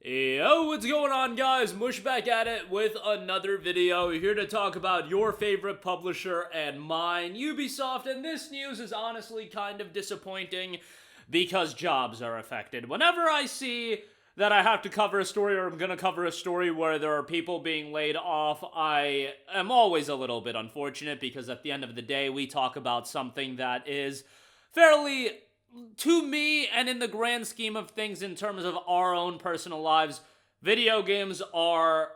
Yo, what's going on, guys? Mush back at it with another video. We're here to talk about your favorite publisher and mine, Ubisoft, and this news is honestly kind of disappointing because jobs are affected. Whenever I see that I have to cover a story or I'm gonna cover a story where there are people being laid off, I am always a little bit unfortunate because at the end of the day, we talk about something that is fairly, to me, and in the grand scheme of things in terms of our own personal lives, video games are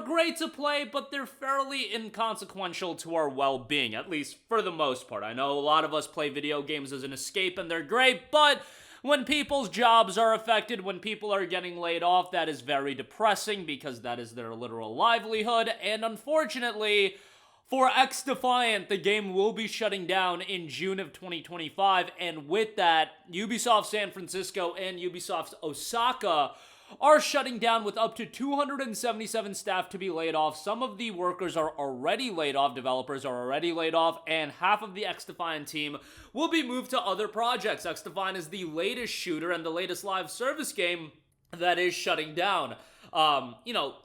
great to play, but they're fairly inconsequential to our well-being, at least for the most part. I know a lot of us play video games as an escape and they're great, but when people's jobs are affected, when people are getting laid off, that is very depressing because that is their literal livelihood, and unfortunately, for XDefiant, the game will be shutting down in June of 2025, and with that, Ubisoft San Francisco and Ubisoft Osaka are shutting down with up to 277 staff to be laid off. Some of the workers are already laid off, developers are already laid off, and half of the XDefiant team will be moved to other projects. XDefiant is the latest shooter and the latest live service game that is shutting down.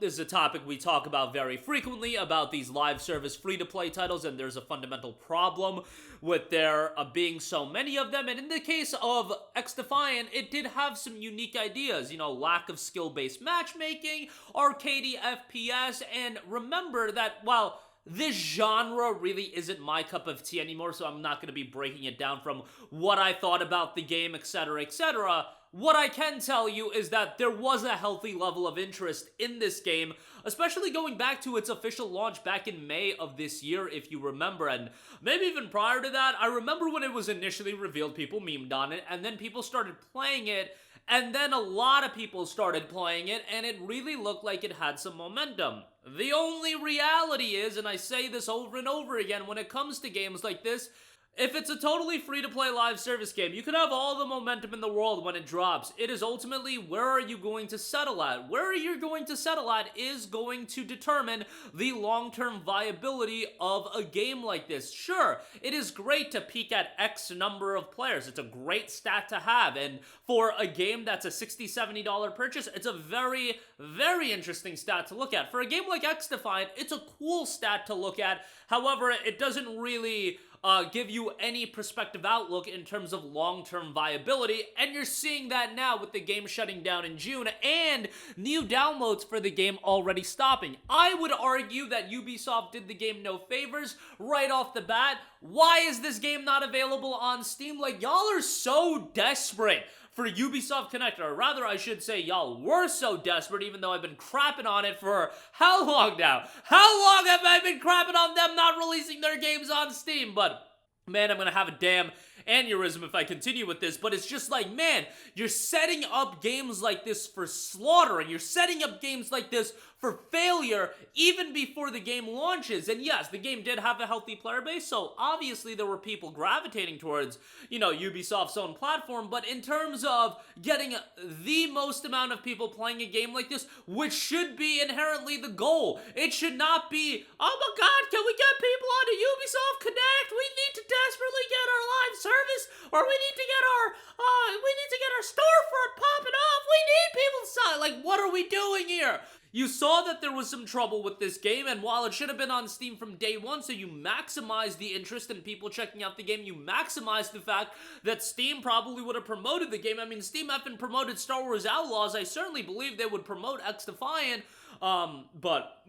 This is a topic we talk about very frequently about these live service free-to-play titles, and there's a fundamental problem with there being so many of them. And in the case of XDefiant, it did have some unique ideas, lack of skill-based matchmaking, arcadey FPS, and remember that while this genre really isn't my cup of tea anymore, so I'm not going to be breaking it down from what I thought about the game, etc., etc., what I can tell you is that there was a healthy level of interest in this game, especially going back to its official launch back in May of this year, if you remember, and maybe even prior to that. I remember when it was initially revealed, people memed on it, and then people started playing it, and then a lot of people started playing it, and it really looked like it had some momentum. The only reality is, and I say this over and over again, when it comes to games like this, if it's a totally free-to-play live service game, you can have all the momentum in the world when it drops. It is ultimately, where are you going to settle at? Where you're going to settle at is going to determine the long-term viability of a game like this. Sure, it is great to peak at X number of players. It's a great stat to have, and for a game that's a $60, $70 purchase, it's a very, very interesting stat to look at. For a game like XDefiant, it's a cool stat to look at. However, it doesn't really give you any perspective outlook in terms of long-term viability, and you're seeing that now with the game shutting down in June and new downloads for the game already stopping. I would argue that Ubisoft did the game no favors right off the bat. Why is this game not available on Steam? Like, y'all are so desperate for Ubisoft Connect, or rather I should say y'all were so desperate, even though I've been crapping on it for how long now? How long have I been crapping on them not releasing their games on Steam? But man, I'm gonna have a damn aneurysm if I continue with this, but it's just like, man, you're setting up games like this for slaughter, and you're setting up games like this for failure even before the game launches. And yes, the game did have a healthy player base, so obviously there were people gravitating towards, Ubisoft's own platform, but in terms of getting the most amount of people playing a game like this, which should be inherently the goal, it should not be, oh my god, can we get people onto Ubisoft Connect? We need to desperately get our live service, or we need to get our storefront popping off. We need people to sign. Like, what are we doing here? You saw that there was some trouble with this game, and while it should have been on Steam from day one, so you maximize the interest in people checking out the game, you maximize the fact that Steam probably would have promoted the game. I mean, Steam effing promoted Star Wars Outlaws. I certainly believe they would promote XDefiant, but,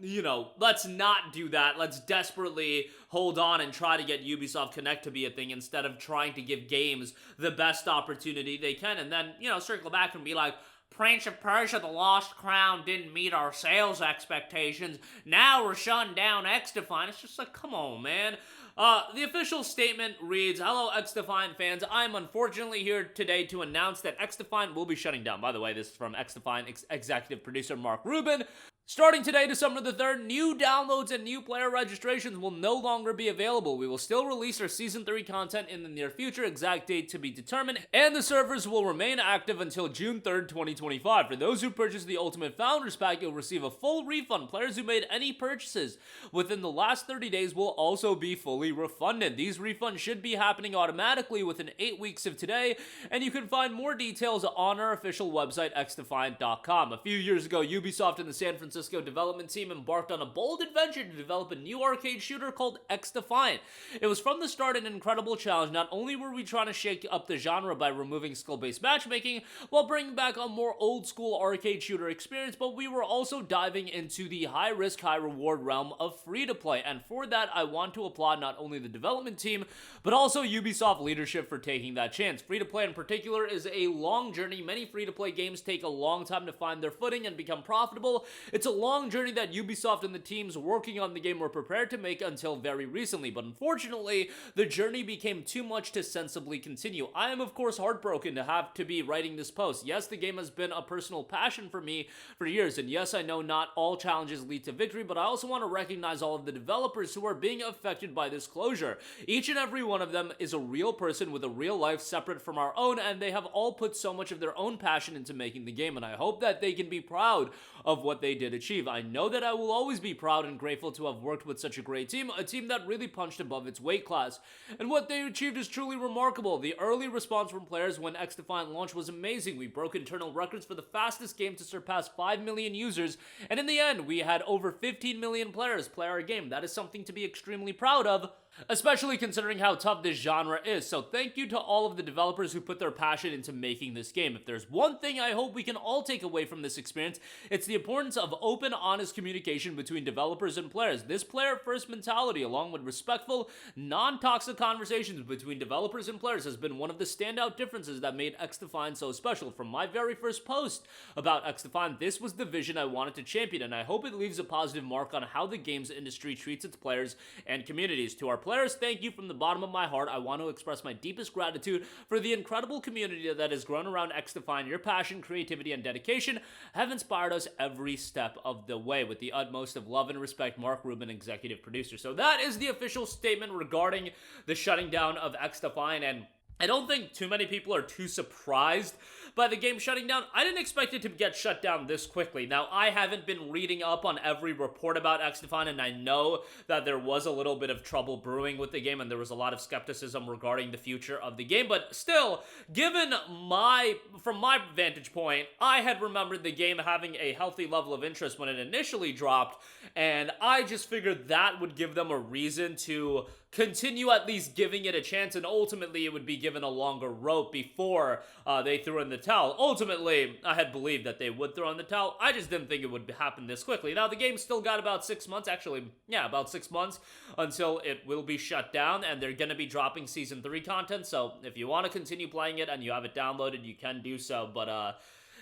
let's not do that. Let's desperately hold on and try to get Ubisoft Connect to be a thing instead of trying to give games the best opportunity they can, and then, circle back and be like, Prince of Persia: The Lost Crown didn't meet our sales expectations. Now we're shutting down XDefiant. It's just like, come on, man. The official statement reads, "Hello, XDefiant fans. I'm unfortunately here today to announce that XDefiant will be shutting down." By the way, this is from XDefiant executive producer Mark Rubin. Starting today, December the 3rd, new downloads and new player registrations will no longer be available. We will still release our Season 3 content in the near future, exact date to be determined, and the servers will remain active until June 3rd, 2025. For those who purchase the Ultimate Founders Pack, you'll receive a full refund. Players who made any purchases within the last 30 days will also be fully fully refunded. These refunds should be happening automatically within 8 weeks of today, and you can find more details on our official website, XDefiant.com. A few years ago, Ubisoft and the San Francisco development team embarked on a bold adventure to develop a new arcade shooter called XDefiant. It was from the start an incredible challenge. Not only were we trying to shake up the genre by removing skill-based matchmaking while bringing back a more old-school arcade shooter experience, but we were also diving into the high-risk, high-reward realm of free-to-play, and for that, I want to applaud not only the development team, but also Ubisoft leadership for taking that chance. Free-to-play in particular is a long journey. Many free-to-play games take a long time to find their footing and become profitable. It's a long journey that Ubisoft and the teams working on the game were prepared to make until very recently, but unfortunately, the journey became too much to sensibly continue. I am, of course, heartbroken to have to be writing this post. Yes, the game has been a personal passion for me for years, and yes, I know not all challenges lead to victory, but I also want to recognize all of the developers who are being affected by this closure. Each and every one of them is a real person with a real life separate from our own, and they have all put so much of their own passion into making the game, and I hope that they can be proud of what they did achieve. I know that I will always be proud and grateful to have worked with such a great team, a team that really punched above its weight class, and what they achieved is truly remarkable. The early response from players when XDefiant launched was amazing. We broke internal records for the fastest game to surpass 5 million users, and in the end, we had over 15 million players play our game. That is something to be extremely proud of, especially considering how tough this genre is. So thank you to all of the developers who put their passion into making this game. If there's one thing I hope we can all take away from this experience, it's the importance of open, honest communication between developers and players. This player-first mentality, along with respectful, non-toxic conversations between developers and players, has been one of the standout differences that made XDefiant so special. From my very first post about XDefiant, this was the vision I wanted to champion, and I hope it leaves a positive mark on how the games industry treats its players and communities. To our players, thank you from the bottom of my heart. I want to express my deepest gratitude for the incredible community that has grown around XDefiant. Your passion, creativity, and dedication have inspired us every step of the way. With the utmost of love and respect, Mark Rubin, executive producer. So that is the official statement regarding the shutting down of XDefiant, and I don't think too many people are too surprised by the game shutting down. I didn't expect it to get shut down this quickly. Now, I haven't been reading up on every report about XDefiant, and I know that there was a little bit of trouble brewing with the game, and there was a lot of skepticism regarding the future of the game, but still, from my vantage point, I had remembered the game having a healthy level of interest when it initially dropped, and I just figured that would give them a reason to continue at least giving it a chance, and ultimately it would be given a longer rope before they threw in the towel. Ultimately, I had believed that they would throw in the towel. I just didn't think it would happen this quickly. Now, the game's still got about 6 months, about 6 months until it will be shut down, and they're going to be dropping Season 3 content, so if you want to continue playing it and you have it downloaded, you can do so, but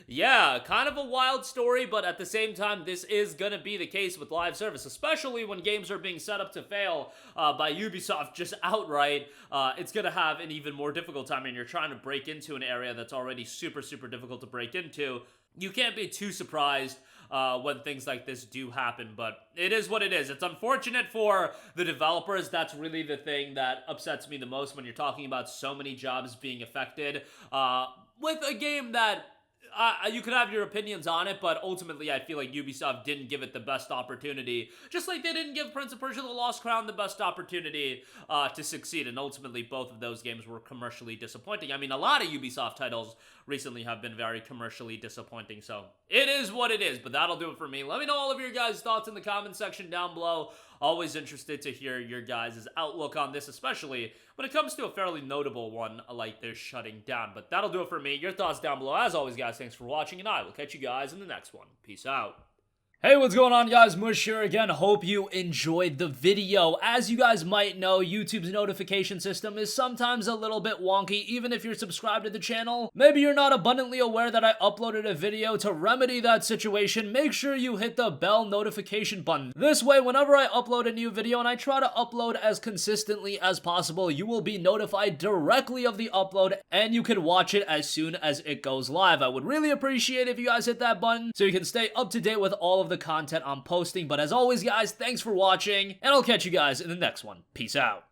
yeah, kind of a wild story, but at the same time, this is gonna be the case with live service, especially when games are being set up to fail by Ubisoft just outright. It's gonna have an even more difficult time, and you're trying to break into an area that's already super, super difficult to break into. You can't be too surprised when things like this do happen, but it is what it is. It's unfortunate for the developers. That's really the thing that upsets me the most when you're talking about so many jobs being affected with a game that you could have your opinions on it, but ultimately I feel like Ubisoft didn't give it the best opportunity, just like they didn't give Prince of Persia: The Lost Crown the best opportunity to succeed, and ultimately both of those games were commercially disappointing. I mean, a lot of Ubisoft titles recently have been very commercially disappointing, so it is what it is, but that'll do it for me. Let me know all of your guys' thoughts in the comment section down below. Always interested to hear your guys' outlook on this, especially when it comes to a fairly notable one like this shutting down. But that'll do it for me. Your thoughts down below. As always, guys, thanks for watching, and I will catch you guys in the next one. Peace out. Hey, what's going on, guys? Mush here again. Hope you enjoyed the video. As you guys might know, YouTube's notification system is sometimes a little bit wonky, even if you're subscribed to the channel. Maybe you're not abundantly aware that I uploaded a video. To remedy that situation, make sure you hit the bell notification button. This way, whenever I upload a new video, and I try to upload as consistently as possible, you will be notified directly of the upload, and you can watch it as soon as it goes live. I would really appreciate if you guys hit that button so you can stay up to date with all of the content I'm posting. But as always, guys, thanks for watching, and I'll catch you guys in the next one. Peace out.